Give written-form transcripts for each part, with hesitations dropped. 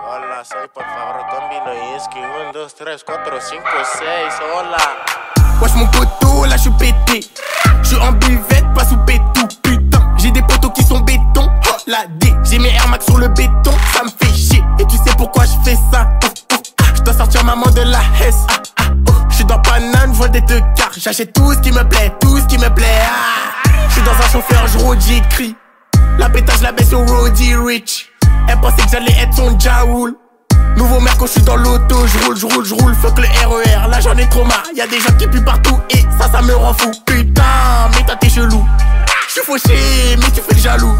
Hola, soy por favor Tombino Inski. 1, 2, 3, 4, 5, 6. Hola. Wesh mon poteau, là j'suis pété. J'suis en buvette, pas sous pétou. Putain, j'ai des poteaux qui sont béton. Oh la D, j'ai mes Air Max sur le béton. Ça me fait chier, et tu sais pourquoi j'fais ça. J'dois sortir maman de la Hesse. J'suis dans Paname, j'vois des deux quarts. J'achète tout ce qui me plaît, tout ce qui me plaît. J'suis dans un chauffeur, j'rôde, j'écris. La pétage, la baisse au Roddy Rich. Elle pensait que j'allais être son Jaoul. Nouveau mec quand j'suis dans l'auto, j'roule, fuck le RER, là j'en ai trop marre. Y'a des gens qui puent partout et ça me rend fou. Putain, mais toi t'es chelou. J'suis fauché, mais tu fais le jaloux.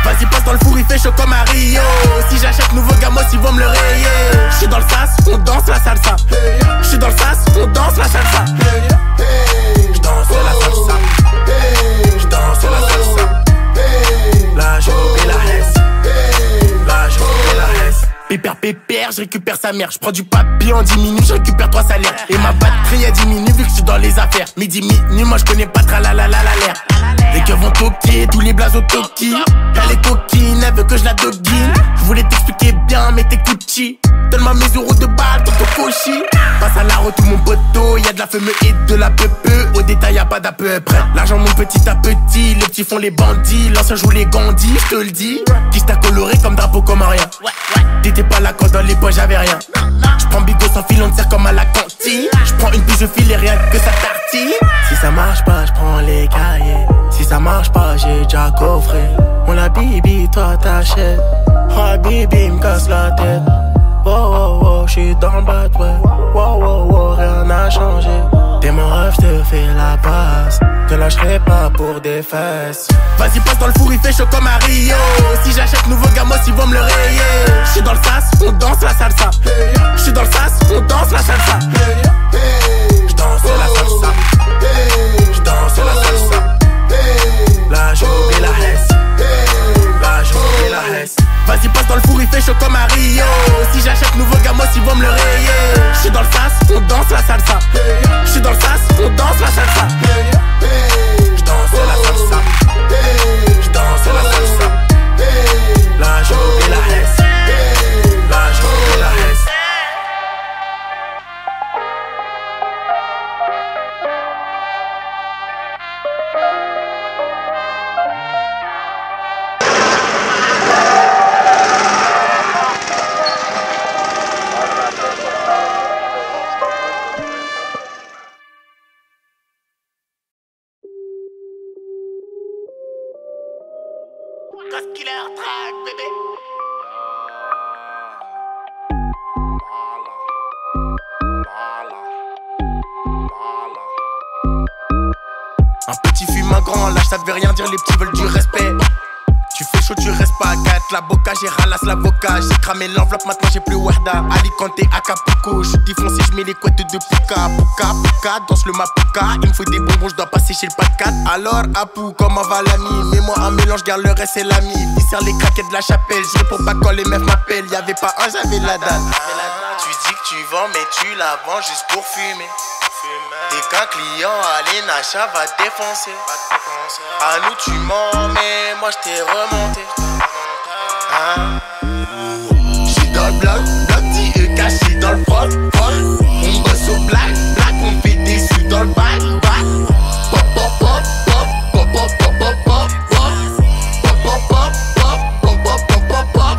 Vas-y passe dans le four, il fait chaud comme à Rio. Si j'achète nouveau gamos, ils vont me le rayer. J'suis dans le sas, on danse la salsa. J'suis dans le sas, on danse la salsa. J'danse la salsa. J'danse la salsa. Là je fais la Hesse. Là je fais la Hesse. Pépère, je récupère sa mère. Je prends du papier en 10 minutes, je récupère 3 salaires. Et ma batterie elle diminue vu que je suis dans les affaires. Midi, moi je connais pas l'air. Les keufs vont toquer, tous les blazes au toki. Elle est coquine, elle veut que je la doguine. Je voulais t'expliquer bien, mais t'écoutes chi. Donne-moi mes euros de balle, ton cochi. Passe à la route tout mon poteau, y'a de la fumée et de la peupeux. Au détail y'a pas d'à peu près. L'argent monte petit à petit, les petits font les bandits. L'ancien joue les gandis, je te le dis. Qui t'a coloré comme drapeau comme rien. T'étais pas là quand dans les poches j'avais rien. J'prends bigot sans fil, on te sert comme à la cantine. J'prends une pige, je file et rien que ça tartine. Si ça marche pas, j'prends les cahiers. Si ça marche pas, j'ai déjà coffré. On la bibi, toi t'achètes. Oh bibi, me casse la tête. Oh, j'suis dans le bad, ouais. Oh, rien n'a changé. T'es mon rêve, j'te fais la passe. Te lâcherai pas pour des fesses. Vas-y, passe dans le four, il fait chaud comme à Rio. Si j'achète nouveau gamos, ils vont me le rayer. J'suis dans le sas, on danse la salsa. J'suis dans le sas, on danse la salsa. J'danse la salsa. J'danse la salsa. Là, j'oublie la Hesse. Là, j'oublie la Hesse. Vas-y passe dans le four, il fait chaud comme à Rio. Si j'achète nouveau gamos, ils vont me le rayer. J'suis dans le sas, on danse la salsa. J'suis dans le sas, on danse la salsa. J'danse la salsa. J'danse la salsa. Là j'oublie la Hesse. Là j'oublie la Hesse. Killer track, bébé. Un petit fume un grand, lâche ça veut rien dire, les petits veulent du respect. Tu fais chaud, tu restes pas à 4. La boca, j'ai ralasse l'avocat. J'ai cramé l'enveloppe, maintenant j'ai plus Warda. Alicante, Acapulco. Je suis défoncé, je mets les couettes de Puka. Puka, danse le Mapuka. Il me faut des bonbons, je dois passer chez le pas de 4. Alors, Apu, comment va l'ami? Mets-moi un mélange, garde le reste, c'est l'ami. Il sert les craquettes de la chapelle. Je réponds pas quand les meufs m'appellent. Y'avait pas un, j'avais la dalle. Tu dis que tu vends, mais tu la vends juste pour fumer. T'es qu'un client, allez, Nacha va défoncer. À nous tu mens, mais moi j't'ai remonté. J'suis dans le bloc, petit caché dans le froc. On bosse au black, on fait des sous dans le bac. Pop, pop, pop, pop, pop, pop, pop, pop, pop, pop, pop, pop, pop, pop, pop, pop.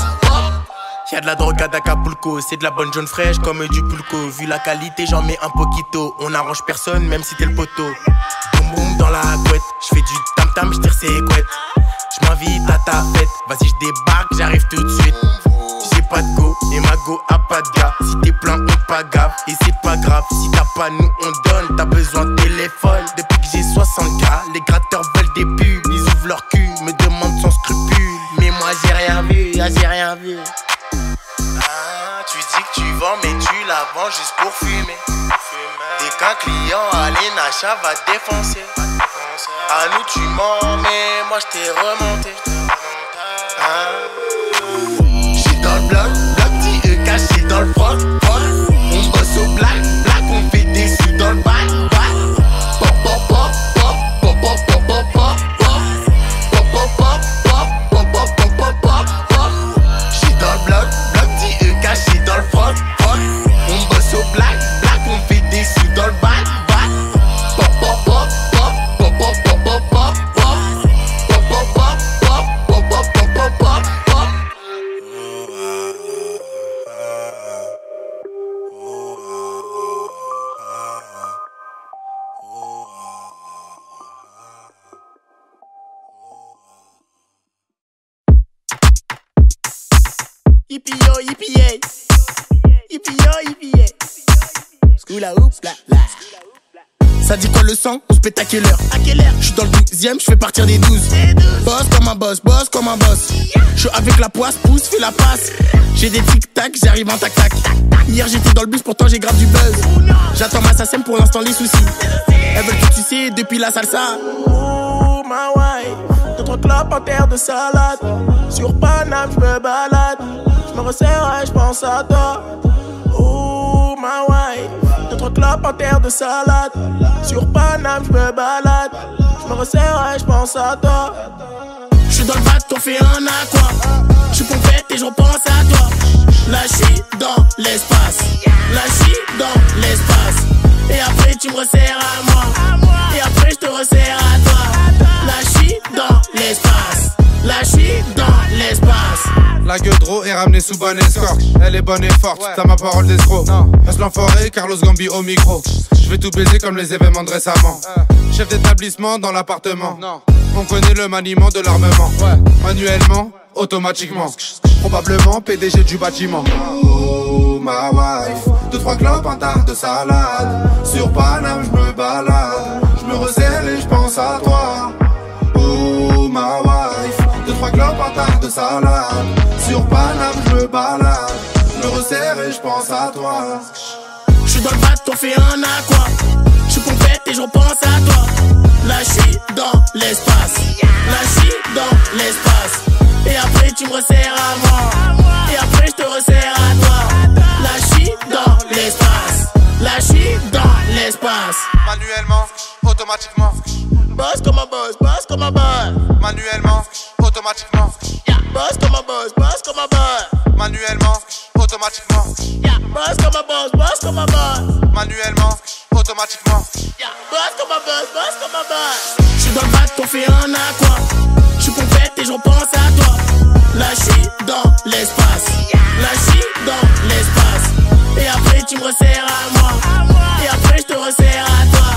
Y'a de la drogue à Acapulco, c'est de la bonne jaune fraîche comme du pulco. Vu la qualité, j'en mets un poquito. On arrange personne, même si t'es le poteau. Boum boum dans la couette, j'fais du tam tam, j'tire ses couettes. J'm'invite à ta fête, vas-y j'débarque, j'arrive tout de suite. J'ai pas de go, et ma go a pas de gars. Si t'es plein, on pas gaffe, et c'est pas grave. Si t'as pas, nous on donne, t'as besoin de téléphone. Depuis que j'ai 60K, les gratteurs veulent des pubs. Ils ouvrent leur cul, me demandent sans scrupule. Mais moi j'ai rien vu, j'ai rien vu. Tu dis que tu vends, mais tu la vends juste pour fumer. T'es qu'un client, allez, Nacha va défoncer. À nous tu mens, mais moi j't'ai remonté. J'suis dans le bloc, petit caché dans le froc. On bosse au black, on fait des sous dans le bac. Pop, pop, pop, pop, pop, pop, pop, pop, pop, pop, pop, pop, pop, pop, pop, pop, pop, pop, pop. J'suis dans le bloc, Yippee yo, yippee yay. Yippee yo, yippee yay. Oula oupla la. Ça dit quoi le sang? On se pète à quelle heure? À quelle heure? J'suis dans le 12ème, j'fais partir des 12. Boss comme un boss, boss comme un boss. J'suis avec la poisse, pousse, fais la passe. J'ai des tic-tac, j'arrive en tac-tac. Hier j'étais dans le bus, pourtant j'ai grave du buzz. J'attends ma SACEM pour l'instant les soucis. Elles veulent tout sucer depuis la salsa. Oh ma wife, 2-3 clopes en terre de salade. Sur Paname j'me balade. J'me resserre et j'pense à toi. Oh ma wife, 2-3 clopes en terre de salade. Sur Paname j'me balade. J'me resserre et j'pense à toi. J'suis dans le bac, t'en fais un aqua. J'suis pompette et j'repense à toi. Là j'suis dans l'espace. Là j'suis dans l'espace. Et après tu me resserres à moi. Et après j'te resserre à toi. Là j'suis dans l'espace. Là j'suis dans l'espace. La Gueudreau est ramenée sous bonne escorte. Elle est bonne et forte, t'as ma parole d'escroc. Reste l'enfoiré, Carlos Gambi au micro. J'vais tout baiser comme les événements de récemment. Chef d'établissement dans l'appartement. On connaît le maniement de l'armement. Manuellement, automatiquement. Probablement PDG du bâtiment. Oh ma wife, 2-3 clopes, un tarte de salade. Sur Paname j'me balade. J'me resserre et j'pense à toi. Oh ma wife, 2-3 clopes, un tarte de salade. Sur Paname j'me balade. J'me resserre et j'pense à toi. J'suis dans le bac, t'en fais un aqua. J'suis pompette et j'repense à toi. Là j'suis dans l'espace. Là j'suis dans l'espace. Et après tu me resserres à moi. Et après j'te resserre à toi. Là j'suis dans l'espace. Là j'suis dans l'espace. Manuellement, automatiquement. Boss comme un boss, boss comme un boss. Manuellement, automatiquement. Boss comme un boss, boss comme un boss. Manuellement, automatiquement. Boss comme un boss, boss comme un boss. Manuellement, automatiquement. Boss comme un boss, boss comme un boss. J'suis dans le bac, t'en fais un aqua. J'suis pompette et j'repense à toi. Là j'suis dans l'espace. Là j'suis dans l'espace. Et après tu me resserres à moi. Et après j'te resserre à toi.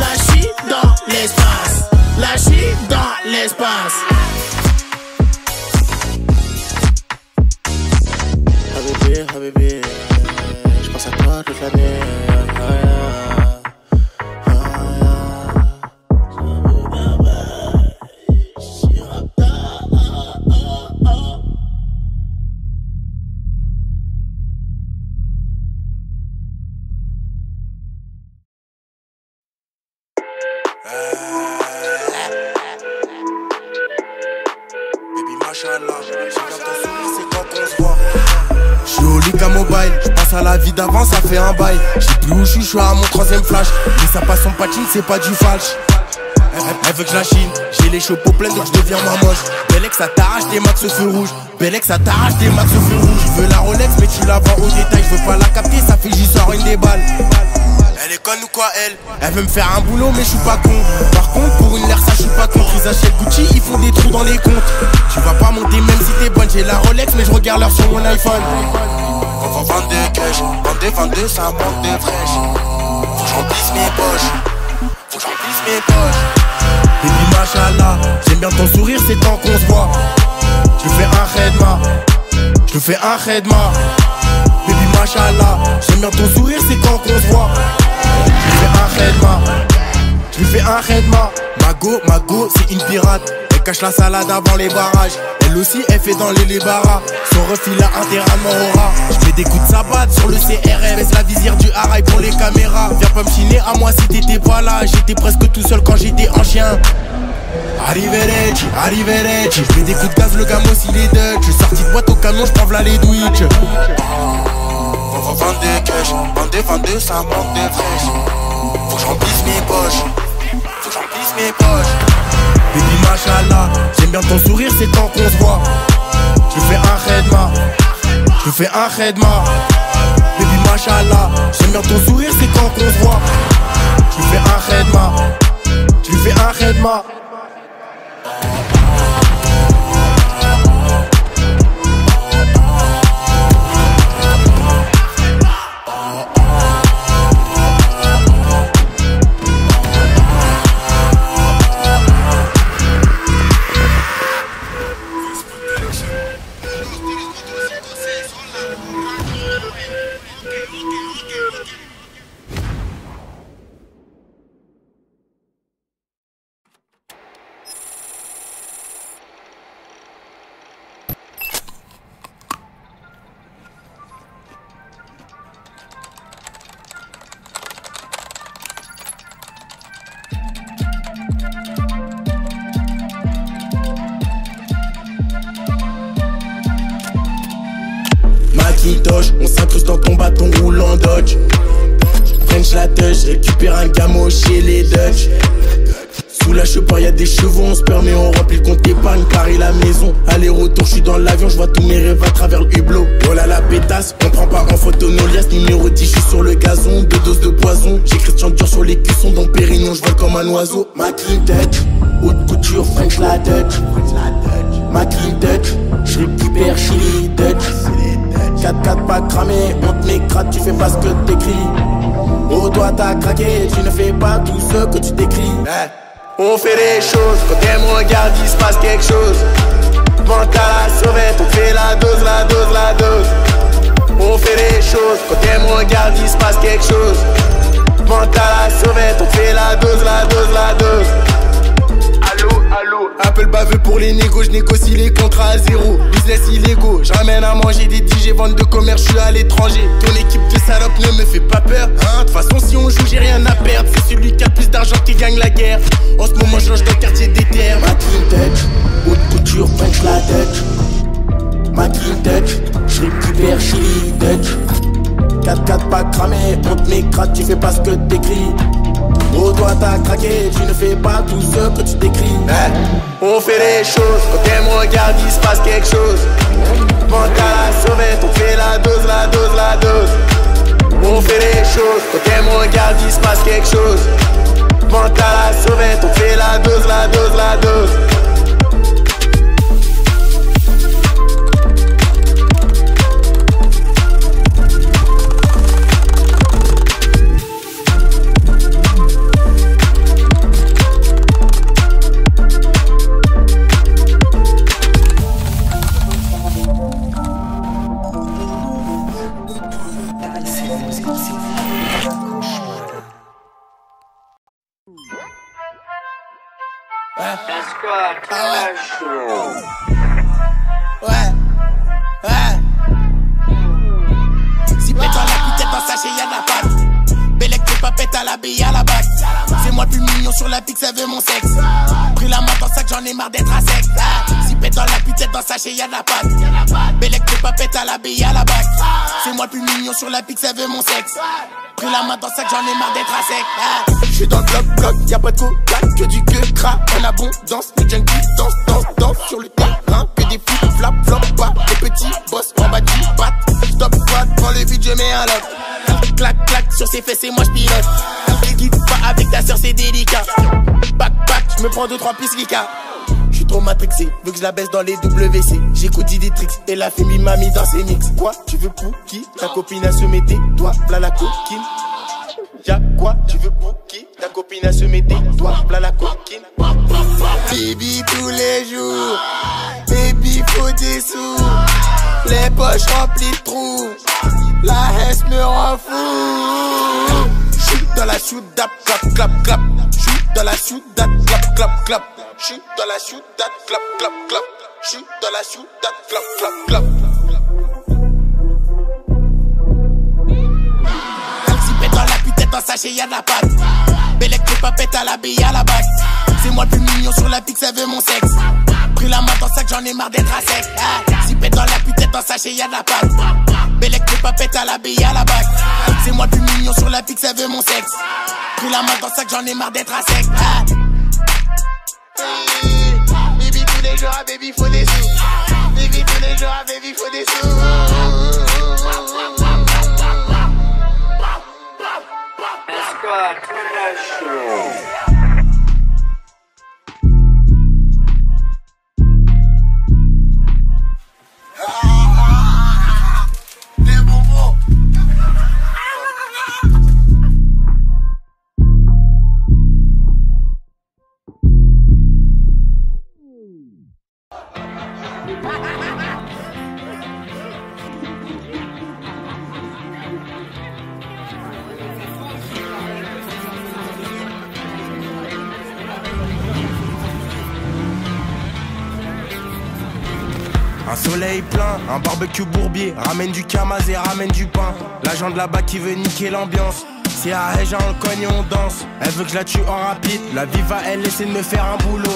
Là j'suis dans l'espace. Là j'suis dans l'espace. Habibé, j'pense à toi toute l'année. Baby machallah, c'est quand qu'on se voit. J'suis au Liga Mobile, j'pense à la vie d'avant, ça fait un bail. J'sais plus où j'suis à mon 3ème flash. Mais ça passe en patine, c'est pas du falche. Elle veut que je la chine, j'ai les cheveux pleins donc je deviens moins moche. Bellex ça t'arrache des max au feu rouge. Bellex ça t'arrache des max au feu rouge. Je veux la Rolex mais tu la vends au détail. Je veux pas la capter, ça fait j'y sors une des balles. Elle est conne ou quoi elle veut me faire un boulot mais je suis pas con. Par contre pour une l'air ça je suis pas contre. Ils achètent Gucci, ils font des trous dans les comptes. Tu vas pas monter même si t'es bonne. J'ai la Rolex mais je regarde l'heure sur mon iPhone. On va vendre des cash, vendre des ça manque de fraîche. Faut que j'emplisse mes poches. Faut que j'emplisse mes poches. Baby machallah, j'aime bien ton sourire c'est tant qu'on se voit. Je fais un khedma. Je fais un khedma. Baby machallah, j'aime bien ton sourire c'est quand qu'on se voit. Je fais un khedma. Je fais un khedma. Mago, c'est une pirate. Elle cache la salade avant les barrages. Elle aussi, elle fait dans les barras. Son refil a intégralement au rat. Je mets des coups de sabbat sur le CRM. Baisse la visière du haraï pour les caméras. Viens pas me chiner à moi si t'étais pas là. J'étais presque tout seul quand j'étais en chien. Arrivederci, arrivederci. Je mets des coups de gaz, le gamos il est Dutch. Je suis sorti de boîte au canon, je prends v'là les Twitch. On va vendre des cash, vendre des ça manque de fraîche. Faut que j'emplisse mes poches. Faut que j'emplisse mes poches. Baby machallah, j'aime bien ton sourire c'est tant qu'on se voit. Je fais un khedma. Je fais un khedma. Baby machallah, j'aime bien ton sourire c'est quand qu'on se voit. Je fais un khedma. Je fais un khedma. McIntosh, on s'incruste dans ton bâton roulant Dodge. French la touch, récupère un camo chez les Dutch. Sous la cheveux, y'a des chevaux, on se permet, on remplit le compte épargne, Paris la maison. Aller-retour, j'suis dans l'avion, j'vois tous mes rêves à travers le hublot. Oh là la pétasse, on prend pas en photo nos liasses. Numéro 10, j'suis sur le gazon, 2 doses de poison. J'ai Christian Dior sur les cuissons, dans Pérignon, j'vole comme un oiseau. Ma clean touch, haute couture, French la touch. Ma clean touch, j'récupère Chili Dutch. 4-4 pas cramé, on te m'écrase, tu fais pas ce que t'écris. Oh toi t'as craqué, tu ne fais pas tout ce que tu décris. On fait des choses, quand elle me regarde il se passe quelque chose. Mental à la sauvette, on fait la dose, la dose, la dose. On fait des choses, quand elle me regarde il se passe quelque chose. Mental à la sauvette, on fait la dose, la dose, la dose. Allô, allô. Appel baveux pour les négos, je négocie les contrats à zéro. Business illégaux, je ramène à manger des DJ, vente de commerce, je suis à l'étranger. Ton équipe de salopes ne me fait pas peur, hein. De toute façon si on joue j'ai rien à perdre. C'est celui qui a plus d'argent qui gagne la guerre. En ce moment je range dans le quartier des terres. Ma clean touch, haute couture, French la touch. Ma clean touch, je récupère Chili Dutch. 4-4 pas cramé, on te m'écrase, tu fais pas ce que t'écris. Oh toi t'as craqué, tu ne fais pas tout ce que tu décris. On fait des choses, quand elle me regarde il se passe quelque chose. Mental à la sauvette, on fait la dose, la dose, la dose. On fait des choses, quand elle me regarde il se passe quelque chose. Mental à la sauvette, on fait la dose, la dose, la dose. Si pète dans la putain dans sachet y'a de la pâte. Bellec t'es pas pète à la bille à la bac. C'est moi le plus mignon sur la pique, ça veut mon sexe. Pris la main dans le sac, j'en ai marre d'être à sec. Si pète dans la putain dans sachet y'a de la pâte. Bellec t'es pas pète à la bille à la bac. C'est moi le plus mignon sur la pique, ça veut mon sexe. Pris la main dans le sac, j'en ai marre d'être à sec. J'suis dans le bloc, y'a pas de coca, que du que cra en abondance. Les junkies dansent sur le terrain. Que des flip, flap, pas des petits boss en bas du bat. Stop, quad, prends le vide, je mets un lock. Clac, clac, sur ses fesses et moi j'pilote. Quitte pas avec ta soeur, c'est délicat. Back, j'me prends 2-3 pistes Lika. J'suis trop matrixé, veux que je la baisse dans les WC. J'écoute Didétrix et la fémie m'a mis dans ses mix. Quoi, tu veux pour qui? Ta copine a se mettait, toi, v'là la coquine. Y'a quoi, tu veux pour qui? Ta copine a se mettait, toi, v'là la coquine. Baby tous les jours, baby faut des sous. Les poches remplies de trous, la haine me rend fou. J'suis dans la shoot d'ap, clap, clap, clap. J'suis dans la shoot d'ap, clap, clap, clap. J'suis dans la shoot d'ap, clap, clap, clap. J'suis dans la shoot d'ap, clap, clap, clap. Si pète dans la putain dans sachet y'a de la pâte. Bellec t'es pas pète à la bille à la bac. C'est moi le plus mignon sur la pique, ça veut mon sexe. Pris la main dans le sac, j'en ai marre d'être à sec. Si pète dans la putain dans sachet y'a de la pâte. Bellec t'es pas pète à la bille à la bac. C'est moi le plus mignon sur la pique, ça veut mon sexe. Pris la main dans le sac, j'en ai marre d'être à sec. Baby tous les jours, baby faut des sous. Baby tous les jours, baby faut des sous. Un soleil plein, un barbecue bourbier. Ramène du camaz et ramène du pain. L'agent de là-bas qui veut niquer l'ambiance. C'est à Réjean, on le cogne et on danse. Elle veut que je la tue en rapide. La vie va elle essaie de me faire un boulot.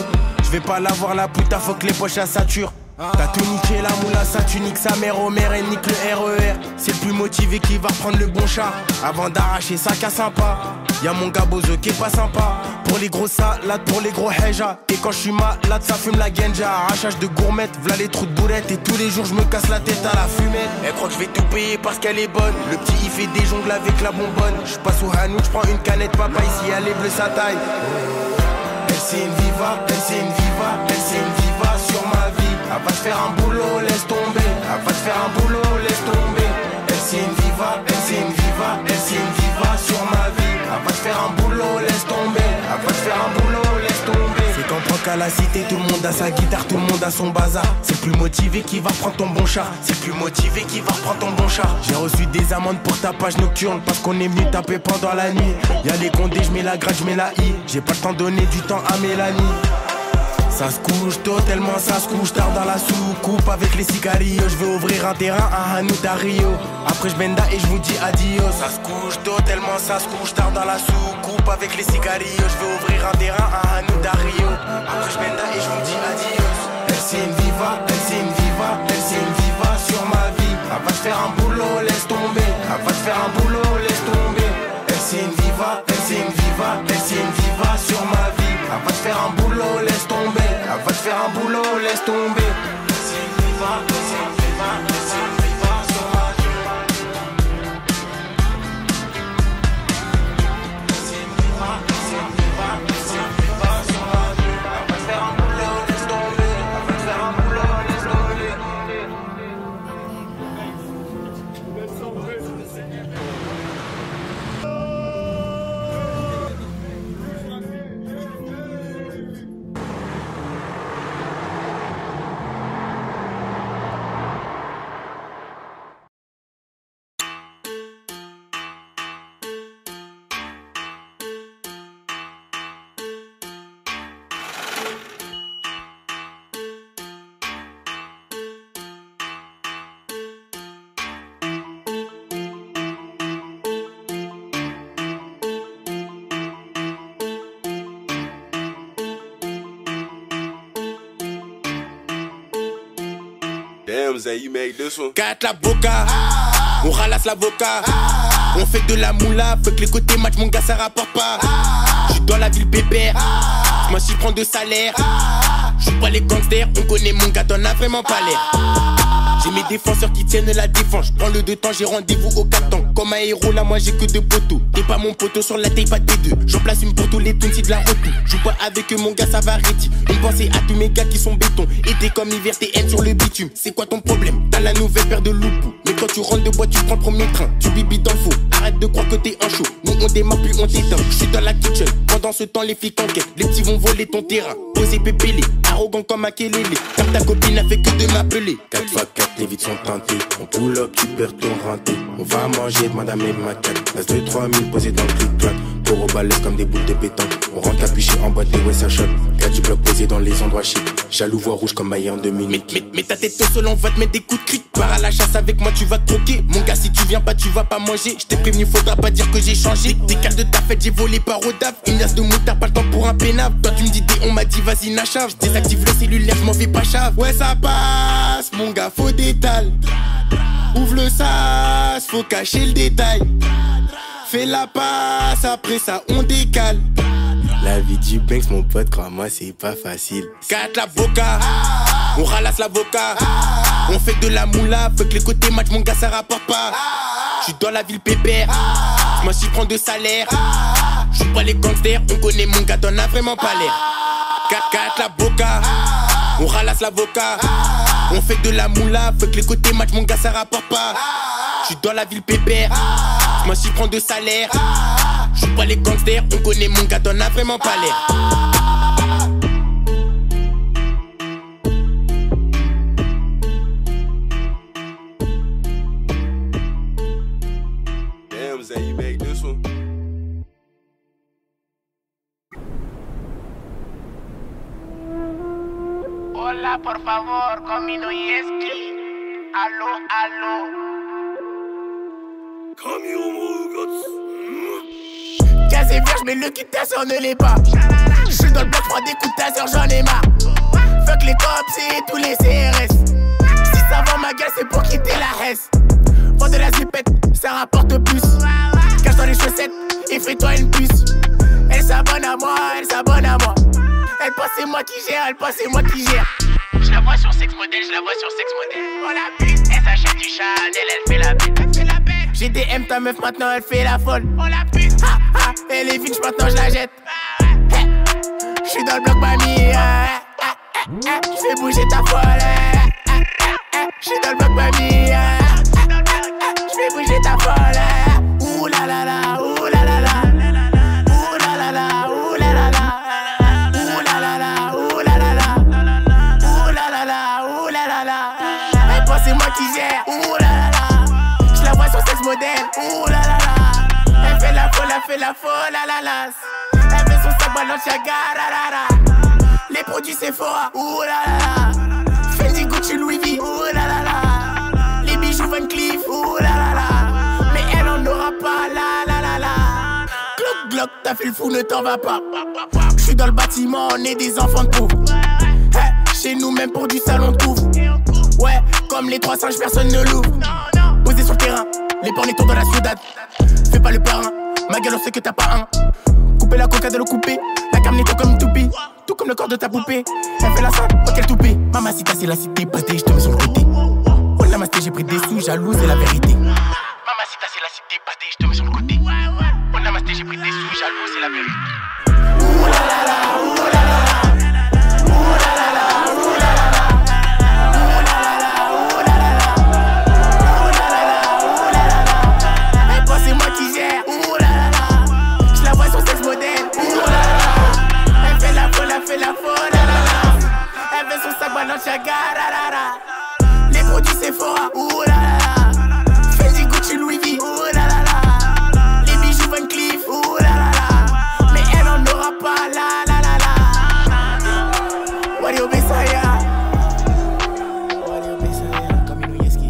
Je vais pas la voir la puta, faut que les poches la saturent. T'as tout niqué la moula, ça tu niques sa mère au maire et nique le RER. C'est le plus motivé qui va reprendre le bon char avant d'arracher sa casse sympa. Y'a mon gars Bozo qui est pas sympa. Pour les gros salades, pour les gros heja. Et quand je suis malade, ça fume la genja. Arrachage de gourmette, v'là les trous de boulettes. Et tous les jours je me casse la tête à la fumette. Elle croit que je vais tout payer parce qu'elle est bonne. Le petit il fait des jongles avec la bonbonne. Je passe au Hanout, je prends une canette papa. Ici elle est bleue sa taille. Elle c'est une viva, elle c'est une viva, elle c'est une viva sur ma vie. Elle va te faire un boulot, laisse tomber. Elle va te faire un boulot, laisse tomber. Elle c'est une viva, elle c'est une viva, elle c'est une viva sur ma vie. Elle va te faire un boulot, laisse tomber. Elle va te faire un boulot, laisse tomber. C'est qu'en proc à la cité, tout le monde a sa guitare, tout le monde a son bazar. C'est le plus motivé qui va reprendre ton bon char. C'est le plus motivé qui va reprendre ton bon char. J'ai reçu des amendes pour tapage nocturne parce qu'on est venu taper pendant la nuit. Y'a les condés, je mets la grade, je mets la i. J'ai pas le temps de donner du temps à Mélanie. Ça se couche tôt, tellement ça se couche tard dans la soucoupe avec les cigarillos. Je vais ouvrir un terrain à Hanout à Rio. Après je benda et je vous dis adios. Ça se couche tôt, tellement ça se couche tard dans la soucoupe avec les cigarillos. Je vais ouvrir un terrain à Hanout à Rio. Après je benda et je vous dis adios. Elle c'est une viva, elle c'est une viva, elle c'est une viva sur ma vie. Elle va te faire un boulot, laisse tomber. Elle va te faire un boulot, laisse tomber. Elle c'est une viva, elle c'est une viva, elle c'est une viva sur ma vie. Elle va te faire un boulot, laisse tomber. Elle va te faire un boulot, laisse tomber. C'est une viva, c'est une viva, c'est une viva sur ma vie. C'est une viva, c'est une viva, c'est une viva sur ma vie. Elle va te faire un boulot, laisse tomber. Elle va te faire un boulot, laisse tomber. Damn, Zay, you made this one. 4 la boca, on ralasse l'avocat. On fait de la moula, faut que les côtés match, mon gars, ça rapporte pas. J'suis dans la ville pépère, moi j'y prends de salaire. J'joue pas les gangsters, on connaît mon gars, t'en as vraiment pas l'air. J'ai mes défenseurs qui tiennent la défense. J'prends le 2 temps, j'ai rendez-vous au 4 ans. Comme un héros, là, moi j'ai que 2 poteaux. T'es pas mon poteau sur la taille, pas tes deux. J'en place une pour tous les tunes, c'est de la retour. Joue pas avec eux, mon gars, ça va arrêter. On pensait à tous mes gars qui sont béton. Été comme hiver, TN sur le bitume. C'est quoi ton problème? T'as la nouvelle paire de loupous. Mais quand tu rentres de boîte, tu prends le premier train. Tu bibis dans le faux. Arrête de croire que t'es un show. Nous on démarre puis on t'éteint. J'suis dans la kitchen. Pendant ce temps, les filles t'enquêtent. Les petits vont voler ton terrain. Posé pépélé, arrogant comme un Kelele. Car ta copine a fait que de m'appeler. 4x4, les vides sont tentées. On pull up, tu perds ton renté. On va manger, madame et ma tête. Reste 2-3 000 posés dans le clic-clac. Pour au balèze comme des boules de pétanque. On rentre capuché en boîte, les ouais ça choque. Gars du bloc posé dans les endroits chics. Jaloux voix rouge comme maillé en 2 minutes. Mais ta tête au sol, on va te mettre des coups de cric. Pars à la chasse avec moi, tu vas te croquer. Mon gars, si tu viens pas, tu vas pas manger. J't'ai prévenu, faudra pas dire que j'ai changé. Des cales de ta fête, j'ai volé par Odaf. Une liasse de moutard, pas le temps pour un pénave. Toi, tu me dis on m'a dit vas-y, nachave. J'désactive le cellulaire, j'm'en fais pas chave. Ouais, ça passe, mon gars, faut détal. Ouvre le sas, faut cacher le détail. Fais la passe, après ça on décale. La vie du Banks, mon pote, crois-moi, c'est pas facile. 4 la boca, on ralasse l'avocat. On fait de la moula, faut que les côtés match, mon gars, ça rapporte pas. J'suis dans la ville pépère, moi j'y prends de salaire. J'joue pas les gangsters, on connaît mon gars, t'en as vraiment pas l'air. 4 la boca, on ralasse l'avocat. On fait de la moula, faut que les côtés match, mon gars, ça rapporte pas. J'suis dans la ville pépère, moi j'y prends de salaire. J'joue pas les gangsters, on connaît mon gars, t'en as vraiment pas l'air. Damn, Zay, you made this one. Hola, por favor, Comino y Eski. Aló, aló. Gaz et vierge, mais le kit tasseur ne l'est pas. J'suis dans le bloc, prends des coups de tasseur, j'en ai marre. Fuck les cops et tous les CRS. c'est pour quitter la Hesse. Vends de la zipette, ça rapporte plus. Cache-toi les chaussettes et fais-toi une puce. Elle s'abonne à moi, elle s'abonne à moi. Elle pense c'est moi qui gère, elle pense c'est moi qui gère. Je la vois sur sex modèle, je la vois sur sex modèle. Oh la pute, elle s'achète du Chanel, elle fait la bête, elle fait la bête. J'ai DM ta meuf maintenant, elle fait la folle. Oh la pute, ha ha, elle est vinge maintenant, je la jette. J'suis dans le bloc mamie, j'fais bouger ta folle. J'suis dans le bloc mamie, j'fais bouger ta folle. Ouh la la la, ouh la la la. Ouh la la la, ouh la la la. Ouh la la la, ouh la la la. Ouh la la la, ouh la la la. Elle pense c'est moi qui gère, ouh la la la. J'la vois sur sex modèle, ouh la la la. Elle fait la folle, la la la. Elle fait son sac balance Chagarara. Les produits Sephora, ouh la la la. Fendi, Gucci, Louis V, ouh la la la. Les bijoux Van Cleef, ouh la la la. Mais elle en aura pas, la la la la. Glock, Glock, t'as fait le fou, ne t'en va pas. J'suis dans le bâtiment, on est des enfants de pauvres. Hey, chez nous, même pour du salon de couvre. Ouais, comme les 3 singes, personne ne l'ouvre. Posé sur le terrain, les porcs tournent dans la ciudad. Fais pas le parrain, ma gueule on sait que t'as pas un. Couper la coca de le couper, la carne est comme une toupie. Tout comme le corps de ta poupée. Elle fait la salle, ok elle toupée. Mamacita c'est la cité, pâté, je te mets sur le côté. Oh la masté, j'ai pris des sous, jaloux c'est la vérité. Mamacita c'est la cité, pâté, je te mets sur le côté. Oh la masté, j'ai pris des sous, jaloux c'est la vérité. Ouh la la la, ouh la la la. Ouh la la la, ouh la la la. Ouh la la la, ouh la la la. Ouh la la la, ouh la la la. Elle pense c'est moi qui gère, ouh la la la. J'la vois sur sex modèle, ouh la la la. Elle fait la folle, la la la. Elle fait son sac balance Chagarara. Les produits Sephora, ouh la la la. Fendi, Gucci, Louis V, ouh la la la. Les bijoux Van Cleef, ouh la la la. Mais elle en aura pas, la la la la. Wario Besaya. Wario Besaya, Camilo Yeski.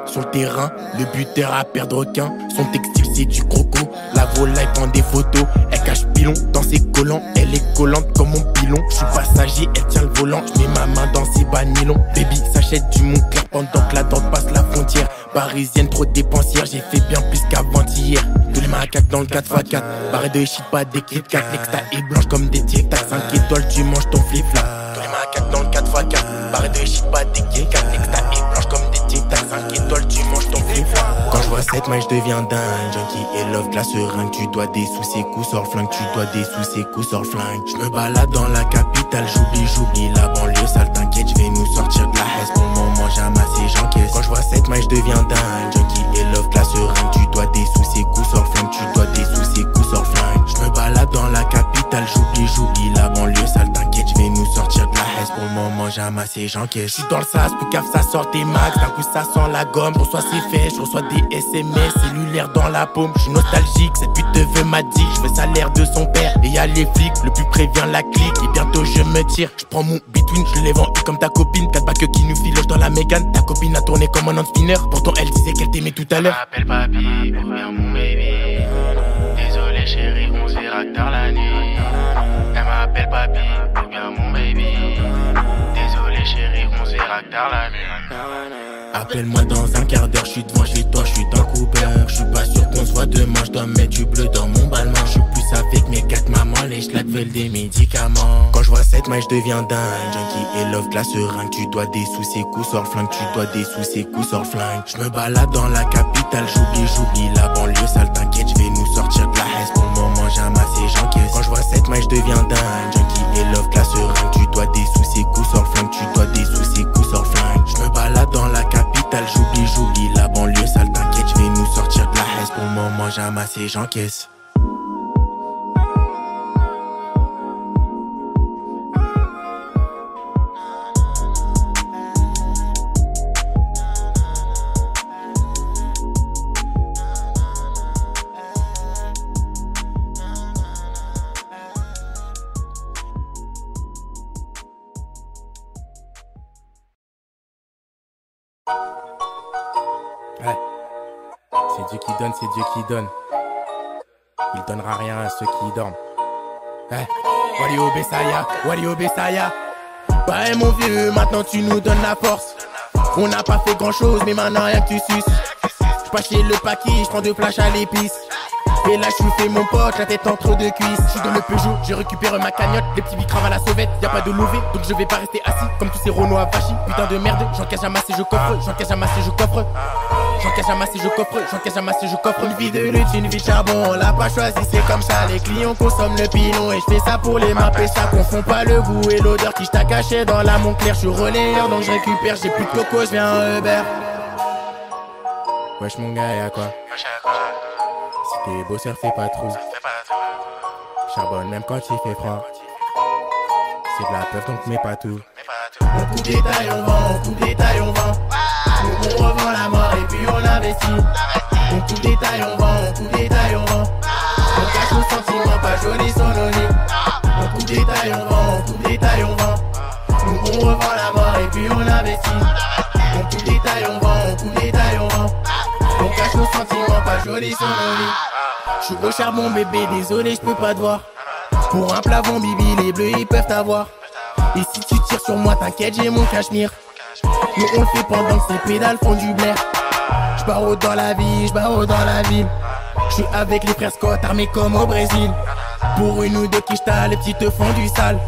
Sur le terrain, le buteur à perdre aucun. Son textile c'est du croco. La volaille prend des photos. Elle cache pilon dans ses collants. Elle est collante comme mon pilon. Je suis passager, elle tient le volant. Je mets ma main dans ses banylons. Baby s'achète du Montclair pendant que la drogue passe la frontière. Parisienne trop dépensière, j'ai fait bien plus qu'avant-hier. Tous les macaques dans le 4x4. Barré de shit, pas des Kit Kat. L'exta est blanche comme des tic-tac. 5 étoiles, tu manges ton flip-flap. Tous les macaques dans le 4x4. Barré de shit, pas des Kit Kat. L'exta est blanche comme des tic-tac. 5 étoiles, tu manges ton flip-flap. Quand je vois cette main, je deviens dingue. Junkie et love, glace seringue. Tu dois des sous ses coups, sors flingue. Tu dois des sous ses coups, sors flingue. Je me balade dans la capitale, j'oublie la banlieue sale. T'inquiète, je vais nous sortir de la haisse. Pour le moment, j'amasse et j'encaisse. Quand je vois cette main, je deviens dingue. Junkie et love, glace seringue. Tu dois des sous ses coups, sors flingue. Tu dois des sous ses coups, sors flingue. Je me balade dans la capitale, j'oublie la banlieue sale. T'inquiète, je vais nous sortir de la haisse. Pour le moment, j'amasse et j'encaisse. Je suis dans le sas, pour caf, ça sort tes max. D'un coup, ça sent la gomme. Je reçois ses faits, je reçois des SMS cellulaires dans la paume. Je suis nostalgique, cette pute de veut m'a dit. Je veux ça l'air de son père. Et y'a les flics, le plus prévient la clique. Et bientôt je me tire. Je prends mon between, je l'ai vendu comme ta copine. 4 bacs qui nous filoche dans la Mégane. Ta copine a tourné comme un hand-spinner. Pourtant elle disait qu'elle t'aimait tout à l'heure. Appelle papy, pour bien mon baby. Désolé chérie, on se verra tard la nuit. Elle m'appelle papy, pour bien mon baby. Désolé chérie, on se verra tard la nuit. Appelle-moi dans un quart d'heure, je suis devant chez toi, je suis dans Cooper. Je suis pas sûr qu'on se voit demain, je dois mettre du bleu dans mon ballon. Je suis plus avec mes 4 mamans, les schlacs veulent des médicaments. Quand je vois cette main, je deviens dingue. Junkie et love, glace seringue. Tu dois des sous ses coups, sors flingue. Tu dois des sous ses coups, sors flingue. Je me balade dans la capitale, j'oublie la banlieue sale. T'inquiète, je vais nous sortir de la haisse. Pour le moment, j'amasse et j'encaisse. Quand je vois cette main, je deviens dingue. Junkie et love, glace seringue. Tu dois des sous ses coups, sors flingue. Tu dois des sous ses coups, sors flingue. Je me balade dans la capitale, j'oublie la banlieue sale. T'inquiète, je vais nous sortir de la haisse. Pour le moment, j'amasse et j'encaisse. Ouais. C'est Dieu qui donne, c'est Dieu qui donne. Il donnera rien à ceux qui dorment. Ouais. Wario Besaya, Wario Besaya. Ouais mon vieux, maintenant tu nous donnes la force. On n'a pas fait grand chose, mais maintenant rien que tu suces. J'passe chez le paquet, j'prends 2 flashs à l'épice. Et là je fais mon pote, la tête entre 2 cuisses. J'suis dans le Peugeot, je récupère ma cagnotte. Les petits bicraves à la sauvette, y'a pas de lové, donc je vais pas rester assis comme tous ces Renault à Vachi. Putain de merde, j'encaisse à masser, je coffre. J'encaisse à masser, je coffre. J'encaisse à masser, je coffre. J'encaisse à masser, je coffre. Une vie de lutte, une vie de charbon, on l'a pas choisi, c'est comme ça. Les clients consomment le pilon et je fais ça pour les mapper. Ça confond pas le goût et l'odeur qui t'a caché dans la Montclair. Je suis relayeur donc je récupère, j'ai plus de coco, je viens en Uber. Wesh mon gars, y'a quoi? Si t'es bosseur, fais pas trop. Charbonne même quand il fait froid. C'est de la peuf donc mets pas tout. On coupe des tailles, on vend, on coupe des tailles, on vend. On revend la mort et puis on investit. On coupe des tailles, on vend, on coupe des tailles, on vend. On cache nos sentiments, pas joli sononie. On coupe des tailles, on vend, on coupe des tailles, on vend. On revend la mort et puis on investit. On coupe des tailles, on vend, on coupe des tailles, on vend. On cache nos sentiments, pas joli sononie. J'suis au charbon bébé, désolé j'peux pas te voir. Pour un plafond bibi, les bleus ils peuvent t'avoir. Et si tu tires sur moi, t'inquiète, j'ai mon cachemire. Nous on le fait pendant que ces pédales font du blaire. J'barre dans la vie, j'barre dans la ville. J'suis avec les frères Scott, armés comme au Brésil. Pour une ou deux quichetas, les petits te font du sale.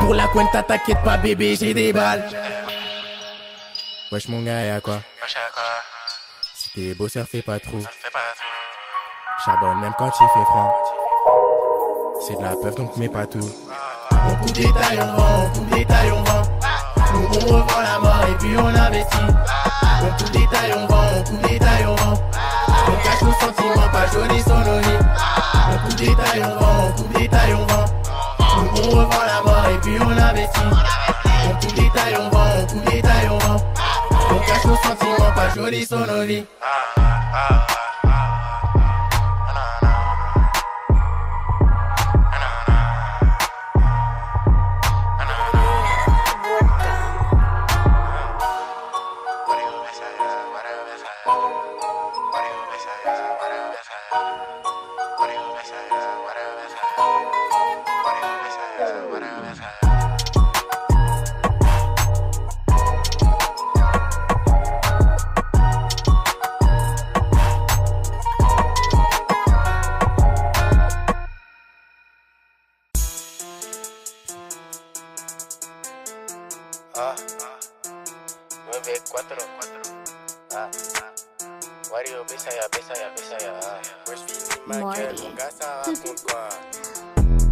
Pour la cuenta, t'inquiète pas bébé, j'ai des balles. Wesh mon gars, y'a quoi? Si t'es bosseur, fais pas trop. Charbonne même quand il fait froid. C'est de la peuf donc mets pas tout. On coupe des tailles, on vend, on coupe des tailles, on vend. Nous on revend la mort et puis on investit. On coupe des tailles, on vend, on coupe des tailles, on vend. On cache nos sentiments, pas joli sononie. On coupe des tailles, on vend, on coupe des tailles, on vend. Nous on revend la mort et puis on investit. On coupe des tailles, on vend, on coupe des tailles, on vend. On cache nos sentiments, pas joli sononie. Wario Besaya, Besaya, Besaya. Moi je finis ma gueule, mon gars ça raconte quoi?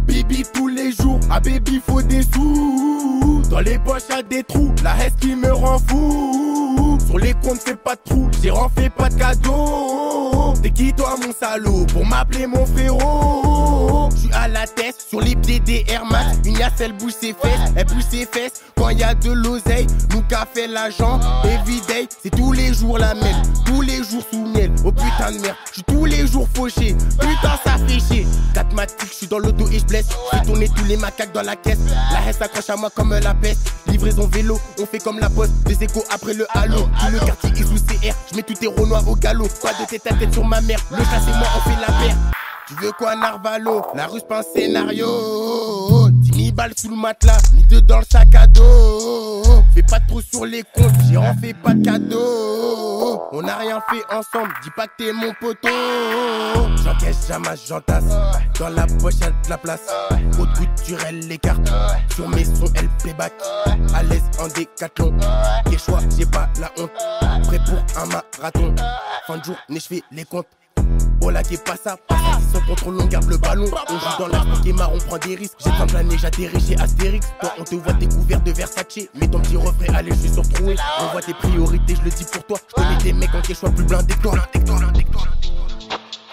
Baby tous les jours, à baby faut des sous. Dans les poches y'a des trous, la haine qui me rend fou. Sur les comptes fais pas de trous, gérant fait pas de cadeaux. T'es qui toi mon salaud, pour m'appeler mon frérot? J'suis à la tête, sur les pieds des Air Max. Une yasse elle bouge ses fesses, elle bouge ses fesses. Quand y'a de l'oseille, nous qu'a fait l'agent. Everyday, c'est tous les jours la même. Tous les jours sous miel, oh putain de merde. J'suis tous les jours fauché, putain ça fait chier. 4 matiques, j'suis dans l'auto et j'blesse. J'fais tourner tous les macaques dans la caisse. La haine s'accroche à moi comme la peste. Livraison vélo, on fait comme la poste. Des échos après le halo. Tout le quartier est sous CR, j'mets tous tes Renois au galop. Pas de tête à tête sur ma mère, le chasse et moi on fait la paire. Tu veux quoi Narvalo? La rue c'est pas un scénario. 10 000 balles sous le matelas, mis deux dans le sac à dos. Fais pas trop sur les comptes, gérant fait pas de cadeaux. On n'a rien fait ensemble, dis pas que t'es mon poteau. J'encaisse, j'amasse, j'entasse. Dans la poche y'a de la place. Haute couture, elle l'écarte. Sur mes sons, elle playback. À l'aise en décathlon. Les choix, j'ai pas la honte. Prêt pour un marathon. Fin de journée, j'fais les comptes. Oh là qui est pas ça, sans contrôle on garde le ballon. On joue dans la qui est marron, on prend des risques. J'ai plein de la neige atterri chez Astérix. Toi on te voit t'es couvert de Versace. Mais ton petit refrain, allez je suis surtroué. On voit tes priorités, je le dis pour toi. Je connais des mecs en choix plus blindés que toi.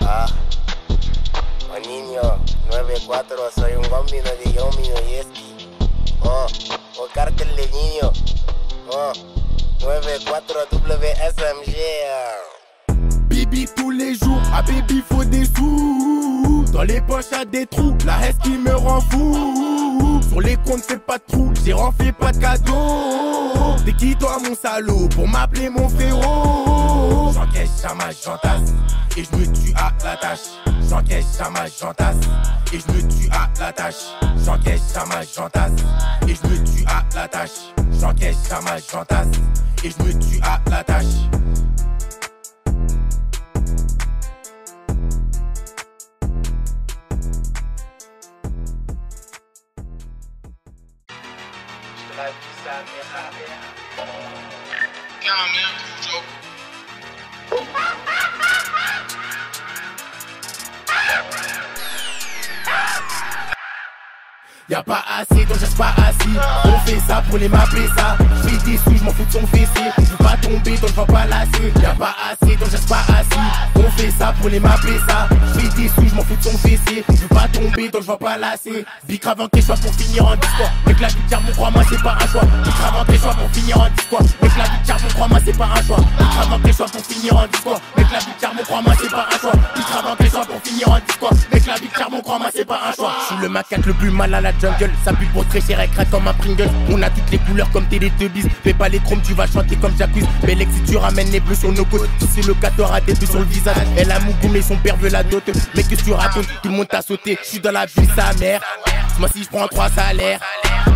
Ah, un niño, 9-4, soy un gombino de Yomi Oyeski. Oh, au cartel de niño. Oh, 9-4 WSMG. Baby tous les jours, à baby faut des sous. Dans les poches y'a des trous, la haine qui me rend fou. Sur les compte, fais pas de trou, j'ai renflé pas de cadeau. T'es qui toi mon salaud pour m'appeler mon frérot? J'encaisse, chamasse, j'entasse et je me tue à la tâche. J'encaisse, chamasse, j'entasse et je me tue à la tâche. J'encaisse, chamasse, j'entasse et je me tue à la tâche. J'encaisse, chamasse, j'entasse et je me tue à la tâche. Y'a pas assez, donc j'reste pas assis. On fait ça pour les mapper ça. J'fais des sous, j'm'en fous de son fessier. J'veux pas tomber, donc j'vends pas lasser. Y'a pas assez, donc j'reste pas assis. On fait ça pour les mapper ça. J'fais des sous, j'm'en fous de son fessier. J'veux pas tomber, donc j'vends pas lasser. Bic avant tes choix pour finir en discours. Mec la victoire, mon crois-moi c'est pas un choix. Bic avant tes choix pour finir en discours. Mec la victoire, mon crois-moi c'est pas un choix. Bic avant tes choix pour finir en discours. Mec la victoire, mon crois-moi c'est pas un choix. Bic avant tes choix pour finir en discours. Mec la victoire, mon crois-moi c'est pas un choix. J'suis le macaque le plus mal à la jungle. Ça pue pour très cher et crade comme un Pringle. On a toutes les couleurs comme Teletubbies. Fais pas les chromes, tu vas chanter comme Jacuzzi. Mais l'ex si tu ramènes les bleus sur nos côtes. Si c'est le cas, t'auras des bleus sur le visage. Elle a mougou mais son père veut la dot. Mais que tu racontes, tout le monde t'a sauté. J'suis dans la ville sa mère. Moi si j'prends 3 salaires.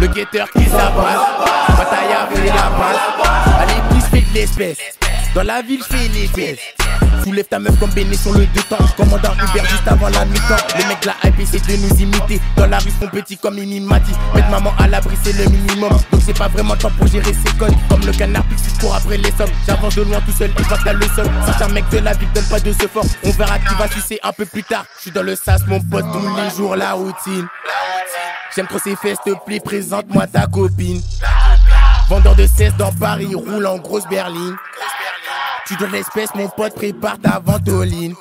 Le guetteur qui s'apasse. Bataille à faire la passe. Allez plus j'fais de l'espèce. Dans la ville j'fais les pièces. Soulève ta meuf comme Béné sur le 2 temps. Commande un Uber juste avant la mi-temps. Les mecs la hype essaient de nous imiter. Dans la rue sont petits comme Mimi Mati. Mettre maman à l'abri c'est le minimum. Donc c'est pas vraiment le temps pour gérer ses codes. Comme le canard pixie court après les sommes. J'avance de loin tout seul et vois que t'as le sol. Si un mec de la ville donne pas de ce fort, on verra qui va sucer un peu plus tard. J'suis dans le sas mon pote tous les jours la routine. J'aime trop ses fesses, te plaît, présente-moi ta copine. Vendeur de cesse dans Paris, roule en grosse berline. Tu donnes l'espèce, mon pote, prépare ta ventoline.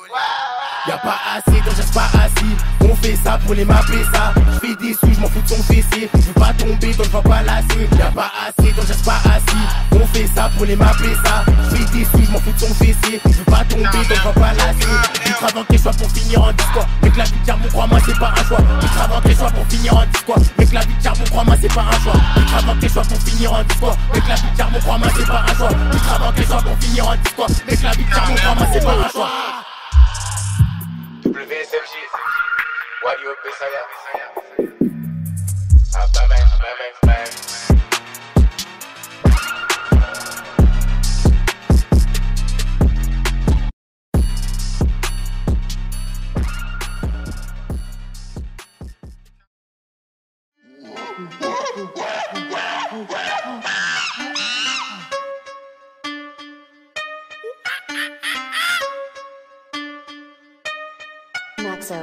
Y'a pas assez, donc j'reste pas assis. On fait ça pour les mapper ça. J'fais des sous, j'm'en fous de son fessier. J'veux pas tomber, donc j'vends pas lasser. Y'a pas assez, donc j'reste pas assis. On fait ça pour les mapper ça. J'fais des sous, j'm'en fous de son fessier. J'veux pas tomber, donc j'vends pas lasser. Tu travailles tes choix pour finir en discours. Mec la victoire, mon crois-moi c'est pas un choix. Tu travailles tes choix pour finir en discours. Mec la victoire, mon crois-moi c'est pas un choix. Tu travailles tes choix pour finir en discours. Mec la victoire, mon crois-moi c'est pas un choix. Tu travailles tes choix pour finir en discours. Mec la victoire, mon crois-moi c'est pas un choix. WSMJ, what you up, Bisaya? Maxo.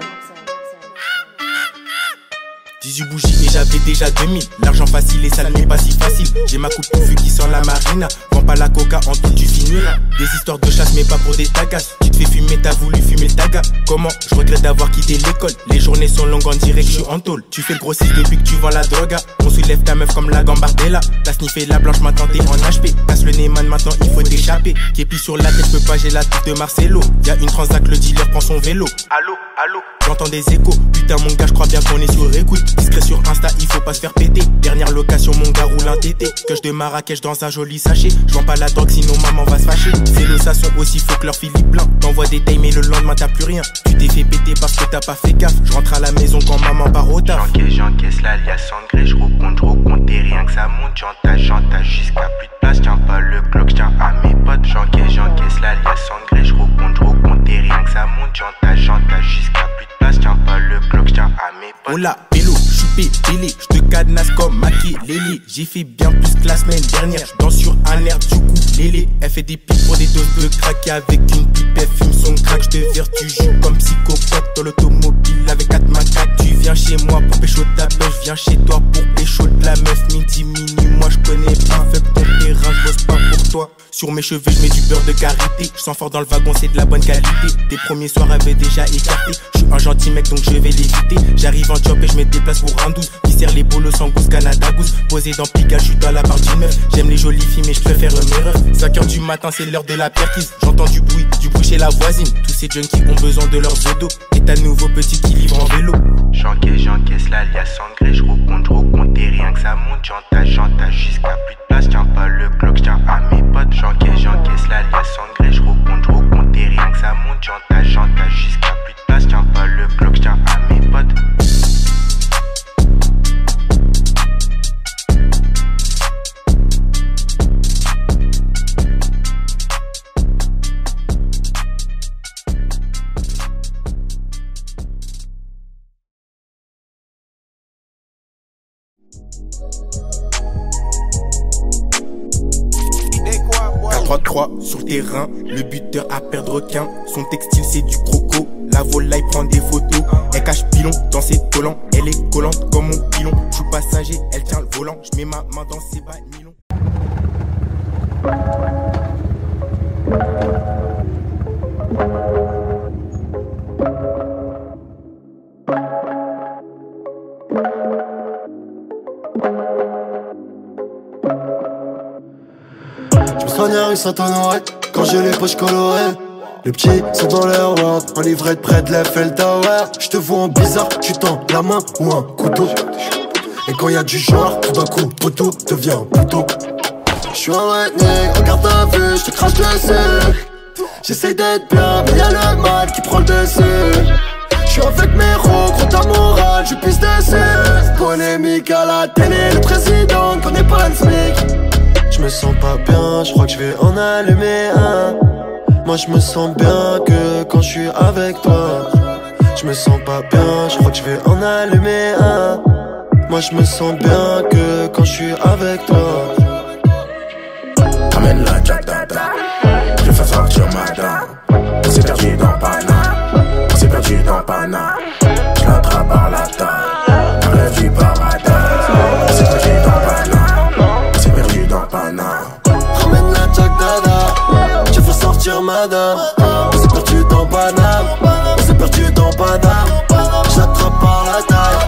18 bougies et j'avais déjà 2000. L'argent facile et sale mais pas si facile. J'ai ma coupe touffue qui sort la marina. Vends pas la coca en tout tu finis. Des histoires de chasse mais pas pour des tagasses. Tu te fais fumer, t'as voulu fumer le taga. Comment? Je regrette d'avoir quitté l'école. Les journées sont longues, on dirait que je suis en tôle. Tu fais le grossiste depuis que tu vends la droga. On soulève ta meuf comme la Gambardella. T'as sniffé la blanche, maintenant t'es en HP. Passe le nez man, maintenant il faut t'échapper. Képi sur la tête, je peux pas, j'ai la tête de Marcelo. Y'a une transac, le dealer prend son vélo. Allô, allô, j'entends des échos. Putain mon gars, je crois bien qu'on est sur écoute. Discret sur Insta, il faut pas se faire péter. Dernière location, mon gars roule un tété. Coche de Marrakech dans un joli sachet. Je vends pas la drogue, sinon maman va se fâcher. C'est le sasson aussi, faut que leur Philippe blanc. T'envoies des tailles, mais le lendemain t'as plus rien. Tu t'es fait péter parce que t'as pas fait gaffe. Je rentre à la maison quand maman part au taf. J'encaisse l'alias sangré, je recompte et rien que ça monte. J'entasse jusqu'à plus de place. Tiens pas le clock, tiens à mes potes. J'encaisse l'alias sangré, je recompte et rien que ça monte. J'entasse jusqu'à plus de place. Tiens pas le clock, tiens à mes potes. Oh la pélo, j'suis pélé, j'te cadenasse comme Maki Lélé. J'ai fait bien plus que la semaine dernière. J'danse sur un air du coup Lélé. Elle fait des pics pour des doses de crack. Avec une pipe, elle fume son crack. J'te vertu, joue comme psychopathe dans l'automobile avec 4 macaques. Tu viens chez moi pour pécho ta meuf. J'viens chez toi pour pécho de la meuf. Midi, minuit, moi j'connais pas. Fais ton terrain, j'bosse pas pour toi. Sur mes cheveux, j'mets du beurre de karité. J'sens fort dans le wagon, c'est de la bonne qualité. Tes premiers soirs avaient déjà écarté. J'suis un gentil mec donc je vais l'éviter. J'arrive en job et j'mets des places pour un 12. Qui sert les bolos en gousse, Canada Goose. Posé dans Pigalle, j'suis dans la part du neuf. J'aime les jolies filles mais j'préfère mes refs. 5h du matin, c'est l'heure de la perquise. J'entends du bruit chez la voisine. Tous ces junkies ont besoin de leurs odos. Et t'as nouveau petit qui livre en vélo. J'encaisse l'alias sangré, je recompte et rien ça monte, j'entasse jusqu'à plus de place. Tiens pas le clock, tiens à mes potes. J'encaisse la liasse en gré, j'recompte et rien que ça monte, j'entasse jusqu'à plus de place. Tiens pas le clock, tiens à mes potes. Sur le terrain, le buteur a perdre requin. Son textile c'est du croco. La volaille prend des photos. Elle cache pilon dans ses collants. Elle est collante comme mon pilon. Je suis passager, elle tient le volant. Je mets ma main dans ses bas nylon. Soigne à rue Saint-Honoré, quand j'ai les poches colorées. Les petits sont dans leur world, en livrette près de l'Eiffel Tower. J'te vois en bizarre, tu tends la main ou un couteau. Et quand y'a du genre, tout d'un coup, poteau devient un poteau. J'suis un redneck, regarde ta vue, j'te crache dessus. J'essaye d'être bien, mais y'a le mal qui prend le dessus. J'suis avec mes ros, gros ta morale, je pisse dessus. Polémique à la télé, le président connaît pas le SMIC. Je me sens pas bien, je crois que je vais en allumer un. Moi je me sens bien que quand je suis avec toi. Je me sens pas bien, je crois que je vais en allumer un. Moi je me sens bien que quand je suis avec toi. Ramène la Jack Dada, je fais sortir madame. On s'est perdu dans Panama, on s'est perdu dans Panama. Je l'attrape par la taille, un rêve du paradis. On s'est perdu dans Panama. Ramène la Jack Dada, je fais sortir madame. On s'est perdu dans Paname, on s'est perdu dans Paname. J'attrape par la taille,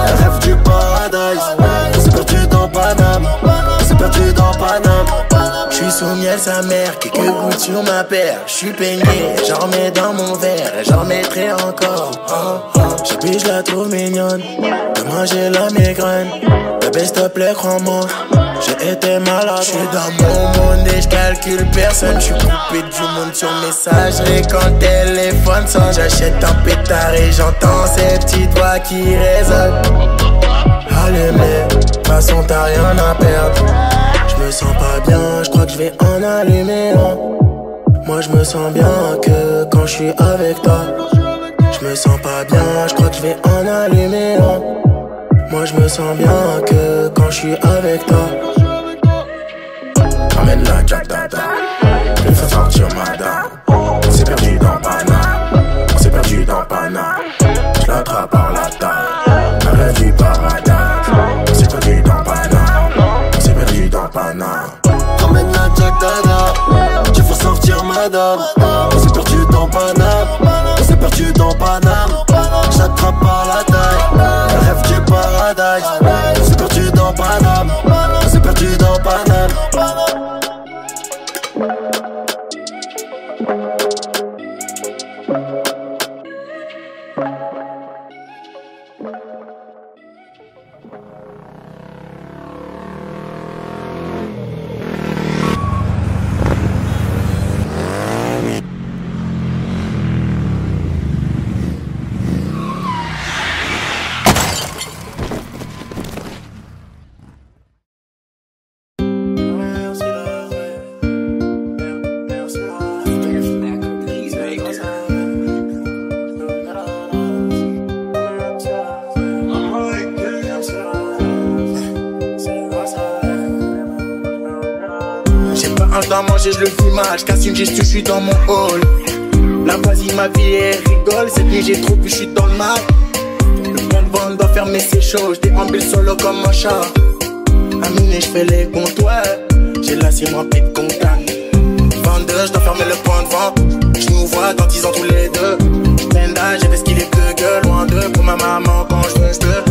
elle rêve du paradis. On s'est perdu dans Paname, on s'est perdu dans Paname. J'suis sous miel sa mère, quelques gouttes sur ma paire. J'suis peigné, j'en remets dans mon verre et j'en remettrai encore. J'ai puis je la trouve mignonne, demain j'ai la migraine. Bébé s'il te plaît crois-moi, j'ai été malade. J'suis dans mon monde et j'calcule personne. J'suis coupé du monde sur messagerie quand le téléphone sonne. J'achète un pétard et j'entends ces petites voix qui résonnent. Allumé, de toute façon t'as rien à perdre. Je me sens pas bien, je crois que je vais en allumer un. Moi je me sens bien que quand je suis avec toi. Je me sens pas bien, je crois que je vais en allumer un. Moi je me sens bien que quand je suis avec toi. Ramène la Jack Dada, je fais sortir madame. On s'est perdu dans Panama, on s'est perdu dans Panama. Je l'attrape par la taille, un rêve du paradis. On s'est perdu dans Panama, on s'est perdu dans Panama. Ramène la Jack Dada, je fais sortir madame. On s'est perdu dans Paname, on s'est perdu dans Paname. J'attrape par la taille, elle rêve du paradis. On s'est perdu dans Paname, on s'est perdu dans Paname. Je dois manger, je le fume mal, je casse une gestu, je suis dans mon hall. La voisine, ma vie, elle rigole. Cette nuit j'ai trop bu, je suis dans le mal. Le point de vente doit fermer ses choses. Je déambule solo comme un chat. À minuit je fais les comptes, ouais. J'ai la cime remplie de contacts. 22, je dois fermer le point de vente. Je nous vois dans 10 ans tous les deux. J'pendage, j'ai des skis les deux gueules. Loin d'eux pour ma maman quand je veux.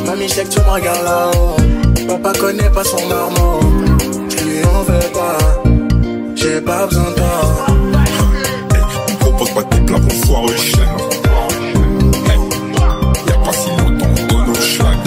Mamie, je sais que tu me regardes là-haut. Papa connaît pas son marmot. Je lui en veux pas. J'ai pas besoin de toi. On propose pas tes plats qu'on foire le chien. Y'a pas si longtemps on donne au schlag.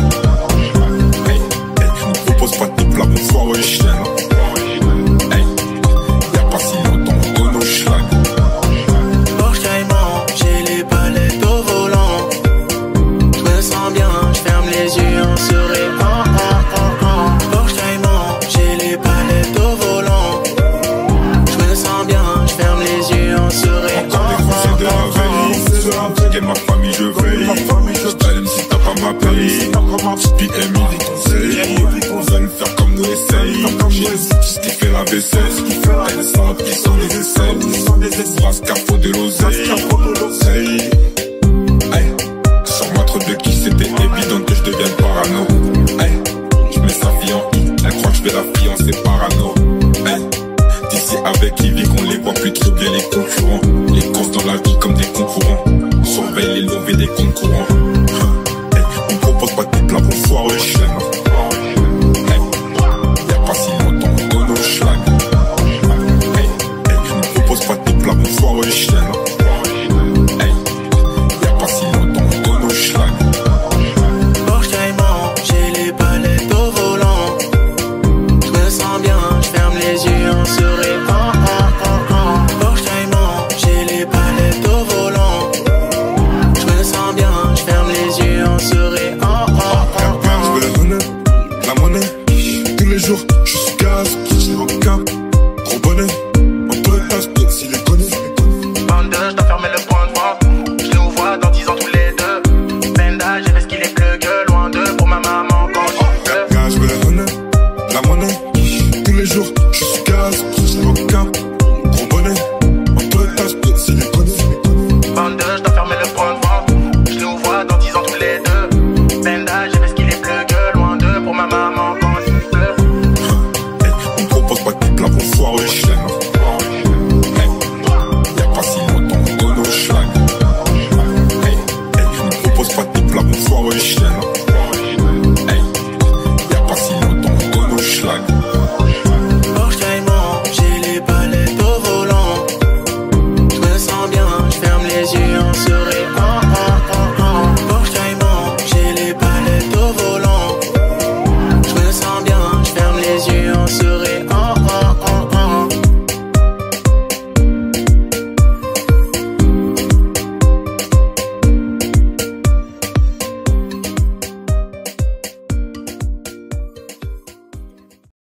fait 16.